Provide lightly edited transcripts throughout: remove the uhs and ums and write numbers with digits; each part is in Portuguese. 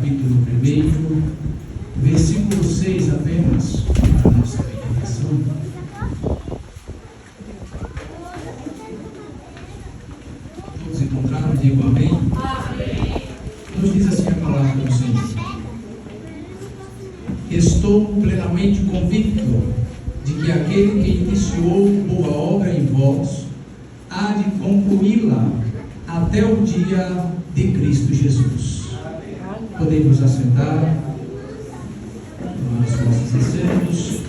capítulo 1, versículo 6 apenas, para a nossa meditação. Todos encontraram? Digo amém. Nos diz assim a palavra do Senhor: estou plenamente convicto de que aquele que iniciou boa obra em vós há de concluí-la até o dia de Cristo Jesus. Podemos assentar nos nossos assentos.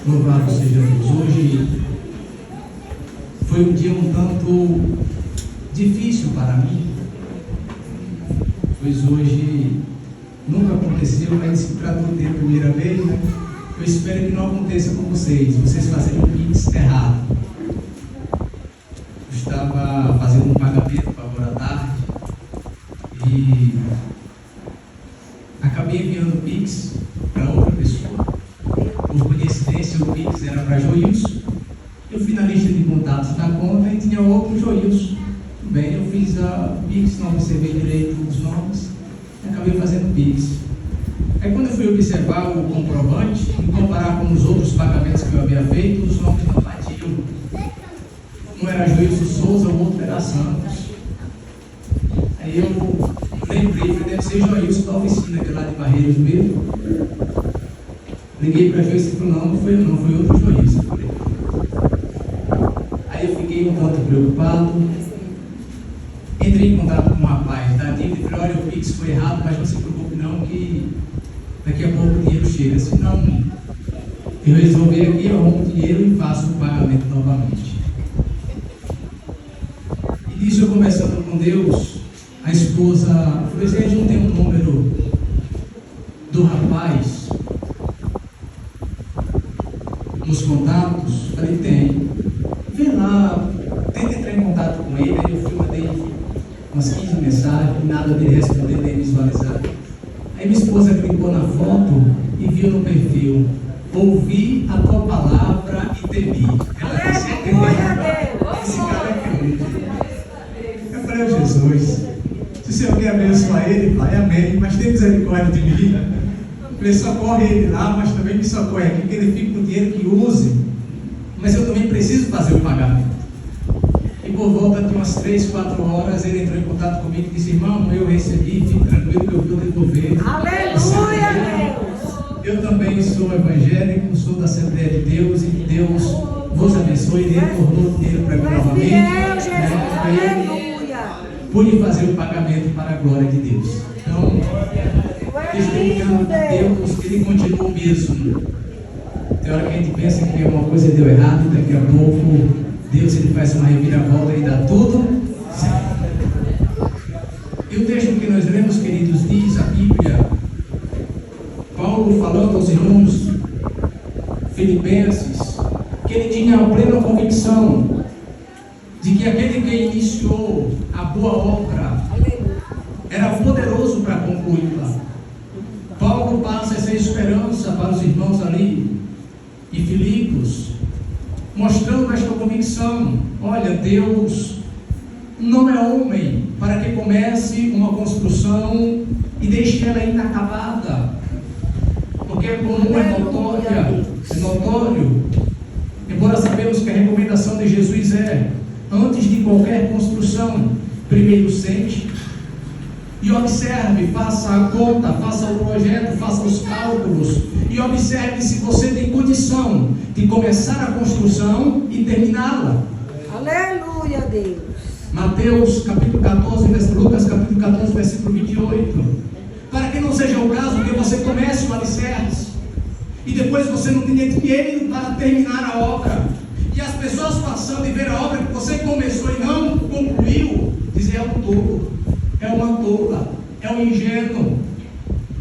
Louvado seja Deus. Hoje foi um dia um tanto difícil para mim, pois hoje nunca aconteceu, mas se tratou de primeira vez, né? Eu espero que não aconteça com vocês fazerem um pix errado. Eu estava fazendo um pagamento agora à tarde e acabei enviando o pix para outra pessoa. Por coincidência, o pix era para Joilson. Eu fui na lista de contatos da conta e tinha outro Joilson. Tudo bem, eu fiz a pix, não observei direito os nomes, e acabei fazendo pix. Aí quando eu fui observar o comprovante e comparar com os outros pagamentos que eu havia feito, os nomes não batiam. Um era Joilson Souza, o outro era Santos. Aí eu lembrei, deve ser Joilson da oficina, que é lá de Barreiros mesmo. Liguei para Joilson e falou: não foi eu não, foi outro Joilson. Aí eu fiquei um tanto preocupado. Entrei em contato com um rapaz da dívida e falei: olha, o Pix foi errado, mas não se preocupe não, que daqui a pouco o dinheiro chega. Senão, eu resolvi aqui, arrumo o dinheiro e faço o pagamento novamente. E nisso, eu conversando com Deus, a esposa falou: você não tem um número do rapaz nos contatos? Falei: tem. Vê lá, tenta entrar em contato com ele. Aí eu mandei umas 15 mensagens, nada dele responder nem visualizar. Aí minha esposa clicou na foto e viu no perfil: ouvi a tua palavra e temi. Ela disse: esse cara acredita. Eu falei: oh, Jesus, se o Senhor quer abençoar ele, Pai, amém, mas tem misericórdia de mim. Eu falei: socorre ele lá, mas também me socorre aqui, que ele fique com o dinheiro que use, mas eu também preciso fazer o pagamento. E por volta de umas 3, 4 horas, ele entrou em contato comigo e disse: irmão, eu recebi, fique tranquilo que eu vou devolver. Aleluia, Deus! Eu também sou evangélico, sou da Assembleia de Deus, e que Deus vos abençoe. Ele retornou o dinheiro para mim novamente. Aleluia! Pude fazer o pagamento para a glória de Deus. Então, testemunhando a Deus, ele continua o mesmo. Tem hora que a gente pensa que alguma coisa deu errado, e daqui a pouco Deus ele faz uma reviravolta e dá tudo certo. E o texto que nós lemos, queridos, diz a Bíblia, Paulo falando aos irmãos filipenses, que ele tinha a plena convicção de que aquele que iniciou a boa obra era poderoso para concluí-la. Paulo passa essa esperança para os irmãos ali em Filipos, mostrando esta convicção: olha, Deus não é homem para que comece uma construção e deixe ela inacabada, porque é comum, é notório, embora sabemos que a recomendação de Jesus é: antes de qualquer construção, primeiro sente e observe, faça a conta, faça o projeto, faça os cálculos e observe se você tem condição de começar a construção e terminá-la. Aleluia, Deus. Mateus capítulo 14, Lucas capítulo 14, versículo 28. Para que não seja o caso que você comece o alicerce e depois você não tenha dinheiro para terminar a obra, e as pessoas passando e ver a obra que você começou e não concluiu, dizer: é um tolo, é uma tola, é um ingênuo,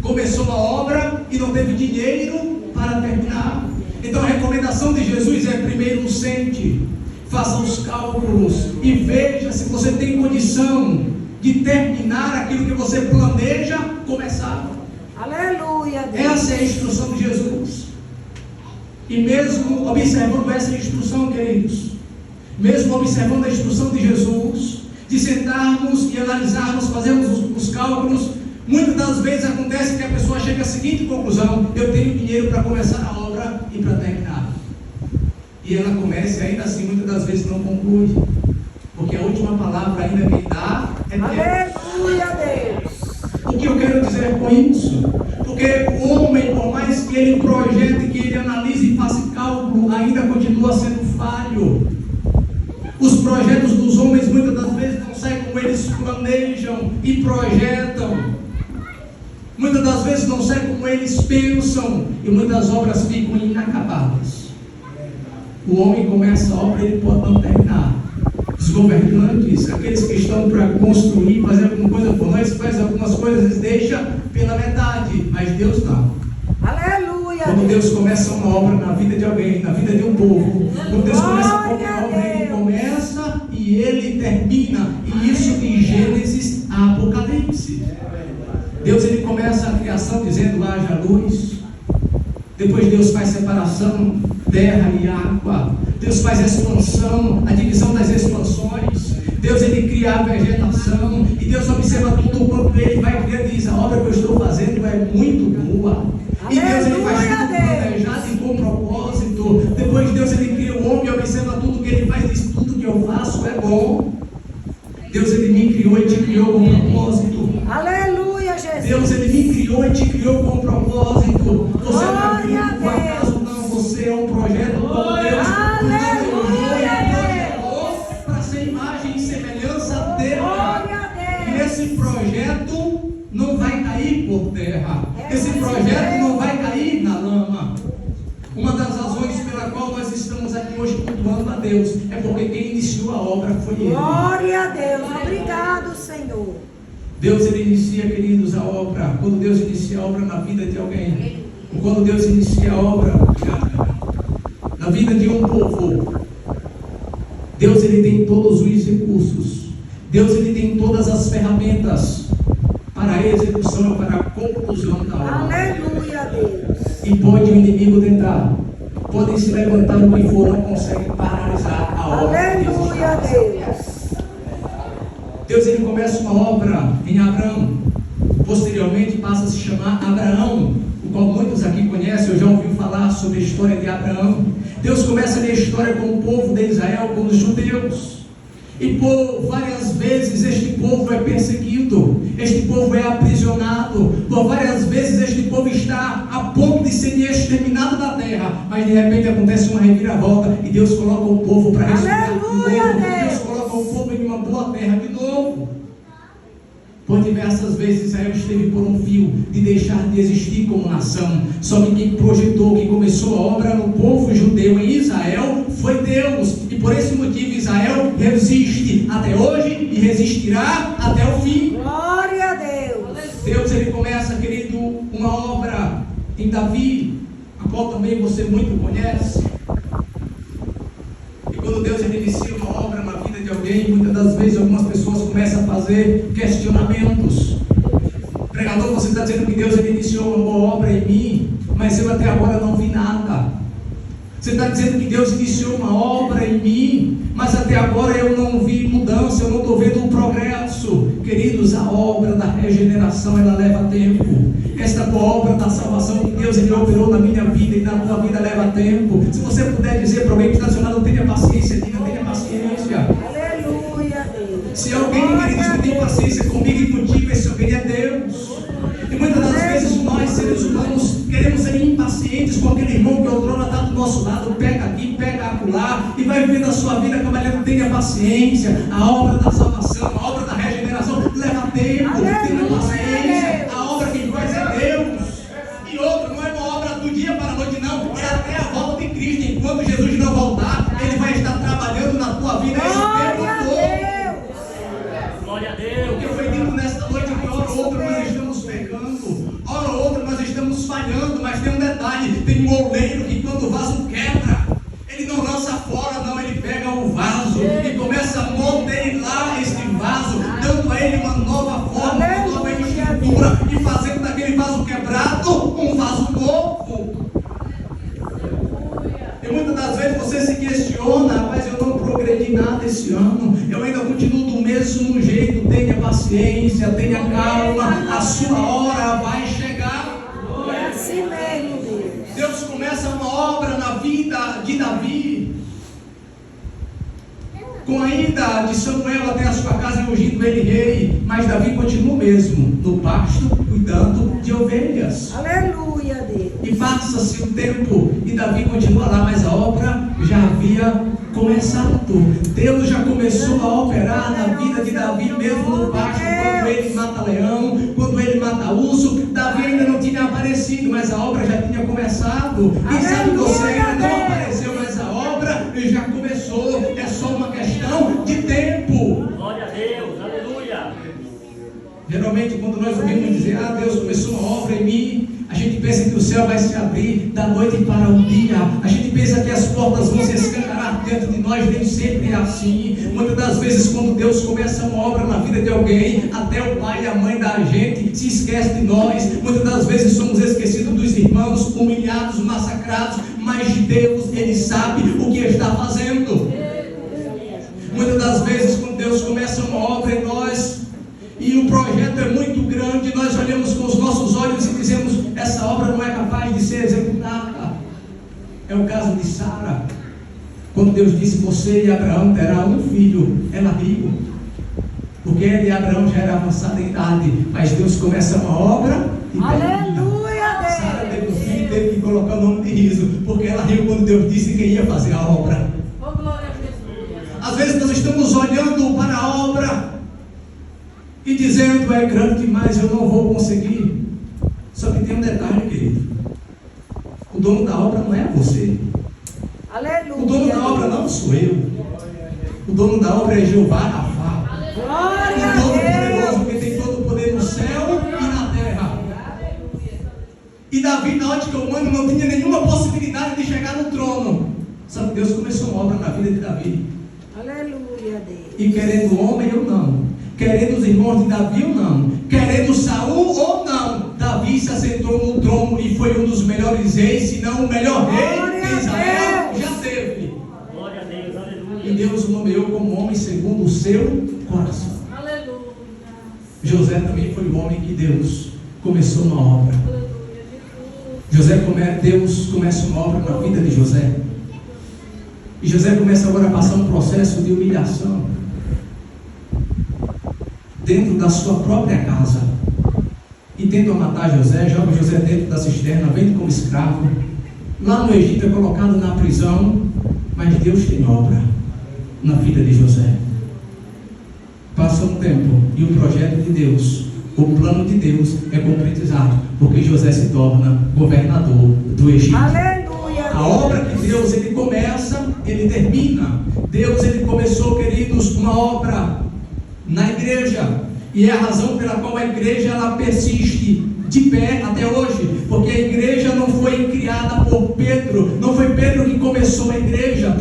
começou a obra e não teve dinheiro para terminar. Então a recomendação de Jesus é: primeiro sente, faça os cálculos e veja se você tem condição de terminar aquilo que você planeja começar. Aleluia, Deus. Essa é a instrução de Jesus. E mesmo observando essa instrução, queridos, mesmo observando a instrução de Jesus, de sentarmos e analisarmos, fazermos os cálculos, Muitas das vezes acontece que a pessoa chega à seguinte conclusão: eu tenho dinheiro para começar a obra e para terminar. E ela começa e ainda assim muitas das vezes não conclui, porque a última palavra ainda quem dá é Deus. Aleluia, Deus. O que eu quero dizer com isso? Porque o homem, por mais que ele projete, que ele analise e faça cálculo, ainda continua sendo falho. Os projetos dos homens muitas das vezes não saem como eles planejam e projetam. Muitas das vezes não saem como eles pensam, e muitas obras ficam inacabadas. O homem começa a obra e ele pode não terminar. Os governantes, aqueles que estão para construir, fazer alguma coisa por nós, faz algumas coisas e deixa pela metade, mas Deus não. Aleluia. Quando Deus começa uma obra na vida de alguém, na vida de um povo, quando Deus começa uma obra, ele começa e ele termina, e isso de Gênesis a Apocalipse. Deus ele começa a criação dizendo: haja luz. Depois Deus faz separação, terra e água. Deus faz a expansão, a divisão das expansões. Deus ele cria a vegetação. E Deus observa tudo quanto ele vai criando e diz: a obra que eu estou fazendo é muito boa. E Deus ele faz tudo planejado e com propósito. Depois Deus ele cria o homem e observa tudo que ele faz e diz: tudo que eu faço é bom. Deus ele me criou e te criou com propósito. Aleluia, Jesus. Deus ele me criou e te criou com propósito. Você não é filho por acaso, não. Você é um projeto com Deus. Aleluia, Deus. Para ser imagem e semelhança dele. E esse projeto não vai cair por terra. Esse projeto não vai cair na lama. Uma das razões pela qual nós estamos aqui hoje cultuando a Deus é porque quem iniciou a obra foi Ele. Glória a Deus. Obrigado, Senhor. Deus ele inicia, queridos, a obra. Quando Deus inicia a obra na vida de alguém, ou quando Deus inicia a obra na vida de um povo, Deus ele tem todos os recursos. Deus ele tem todas as ferramentas para a execução, para a conclusão da obra. Aleluia, Deus. E pode o inimigo tentar, podem se levantar o que for, não consegue paralisar a obra. Aleluia, Deus. Deus ele começa uma obra em Abraão, posteriormente passa a se chamar Abraão, o qual muitos aqui conhecem. Eu já ouvi falar sobre a história de Abraão. Deus começa a ler a história com o povo de Israel, com os judeus, e por várias vezes este povo é perseguido, este povo é aprisionado, por várias vezes este povo está a ponto de ser exterminado da terra, mas de repente acontece uma reviravolta e Deus coloca o povo para ressuscitar de novo. Deus coloca o povo em uma boa terra de novo. Por diversas vezes Israel esteve por um fio de deixar de existir como nação. Só que quem projetou, quem começou a obra no povo judeu em Israel foi Deus. E por esse motivo Israel resiste até hoje e resistirá até o fim. Glória a Deus. Deus ele começa, querido, uma obra em Davi, a qual também você muito conhece. E quando Deus ele inicia uma obra na vida de alguém, muitas das vezes algumas pessoas começam a fazer questionamentos. Pregador, você está dizendo que Deus ele iniciou uma boa obra em mim, mas eu até agora não vi nada. Você está dizendo que Deus iniciou uma obra em mim, mas até agora eu não vi mudança, eu não estou vendo um progresso. Queridos, a obra da regeneração, ela leva tempo. Esta boa obra da salvação que Deus ele operou na minha vida e na tua vida leva tempo. Se você puder dizer para alguém que está acionado, tenha paciência, diga, tenha paciência. Aleluia, Deus. Se alguém, queridos, que tem paciência comigo e contigo, esse alguém é Deus. E muitas das vezes nós, seres humanos, queremos ser impacientes com aquele irmão que outrora está do nosso lado, pega aqui, pega acolá, e vai vivendo a sua vida, cavalheiro, tenha paciência. A obra da salvação, a obra da regeneração leva tempo, tenha paciência. A obra que faz é Deus. E outra, não é uma obra do dia para a noite, não, é até a volta de Cristo. Enquanto Jesus não voltar, Ele vai estar trabalhando na tua vida esse tempo todo. Glória a Deus. Porque foi dito nesta noite que hora ou outra nós estamos pecando, hora ou outra nós estamos falhando, mas tem um detalhe: tem um oleiro que quando o vaso quebra, ele não lança fora, não, ele pega o vaso e começa a modelar esse vaso, dando a ele uma nova forma, uma nova estrutura, e fazendo daquele vaso quebrado um vaso novo. E muitas das vezes você se questiona: mas eu não progredi nada esse ano, eu ainda continuo do mesmo jeito. Tenha paciência, tenha calma, a sua hora vai chegar. É assim mesmo, Deus. Deus começa uma obra na vida de Davi. Com a ida de Samuel até a sua casa e ungindo ele rei, mas Davi continua o mesmo, no pasto, cuidando de ovelhas. Aleluia, Deus. E passa-se o tempo e Davi continua lá, mas a obra já havia começado. Deus já começou a operar na vida de Davi, mesmo no pasto, quando ele mata leão, quando ele mata urso. Davi ainda não tinha aparecido, mas a obra já tinha começado. Quem sabe você ainda não apareceu, mas a obra já começou. É só uma questão de tempo. Glória a Deus, aleluia. Geralmente, quando nós ouvimos dizer, Deus começou uma obra em mim, a gente pensa que o céu vai se abrir da noite para o dia. A gente pensa que as portas vão se escancarar dentro de nós. Nem sempre é assim. Muitas das vezes, quando Deus começa uma obra na vida de alguém, até o pai e a mãe da gente se esquece de nós. Muitas das vezes somos esquecidos dos irmãos, humilhados, massacrados. Mas Deus, Ele sabe o que está fazendo. Muitas das vezes, quando Deus começa uma obra em nós, e o projeto é muito grande, nós olhamos com os nossos olhos e dizemos, essa obra não é capaz de ser executada. É o caso de Sara. Quando Deus disse, você e Abraão terão um filho, ela riu, porque ele e Abraão já era avançado em idade, mas Deus começa uma obra e Aleluia, Deus. Sara teve um filho e teve que colocar o nome de riso, porque ela riu quando Deus disse que ia fazer a obra. Oh, glória a Jesus. Às vezes nós estamos olhando para a obra e dizendo, é grande demais, eu não vou conseguir. Só que tem um detalhe, querido. O dono da obra não é você. Aleluia. O dono da obra não sou eu. O dono da obra é Jeová Rafá. Glória O dono a poderoso Deus. que tem todo o poder no céu e na terra. E Davi, na ótica humana, não tinha nenhuma possibilidade de chegar no trono. Só que Deus começou uma obra na vida de Davi. Aleluia, Deus. E querendo o homem ou não, querendo os irmãos de Davi ou não, querendo Saul ou não, Davi se assentou no trono e foi um dos melhores reis, se não o melhor rei que Israel já teve. Glória a Deus, aleluia. E Deus o nomeou como homem segundo o seu coração. Aleluia. José também foi o homem que Deus começou uma obra. Aleluia, Deus começa uma obra na vida de José. E José começa agora a passar um processo de humilhação dentro da sua própria casa. E tentam matar José, jogam José dentro da cisterna, vende como escravo. Lá no Egito é colocado na prisão, mas Deus tem obra na vida de José. Passa um tempo e o projeto de Deus, o plano de Deus é concretizado, porque José se torna governador do Egito. Aleluia, A obra que Deus ele começa, ele termina. Deus ele começou, queridos, uma obra na igreja, e é a razão pela qual a igreja ela persiste de pé até hoje, porque a igreja não foi criada por Pedro, não foi Pedro que começou a igreja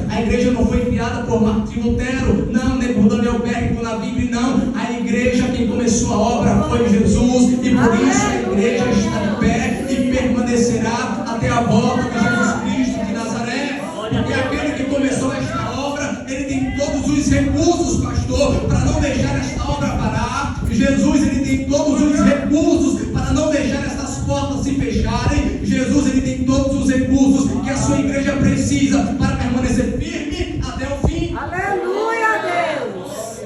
não foi criada por Martim Lutero, não, nem por Daniel Berg, por na Bíblia, não, a igreja, quem começou a obra foi Jesus, e por isso a igreja está de pé e permanecerá até a volta de Jesus Cristo de Nazaré, porque aquele que começou esta obra, ele tem todos os recursos, pastor, para não deixar esta obra parar. Jesus, ele tem todos os recursos para não deixar essas portas se fecharem. Jesus, ele tem todos os recursos que a sua igreja precisa para permanecer firme até o fim. Aleluia, Deus.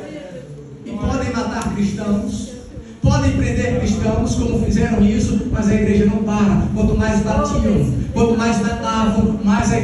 E podem matar cristãos, podem prender cristãos, como fizeram isso, mas a igreja não para. Quanto mais batiam, quanto mais matavam, mais a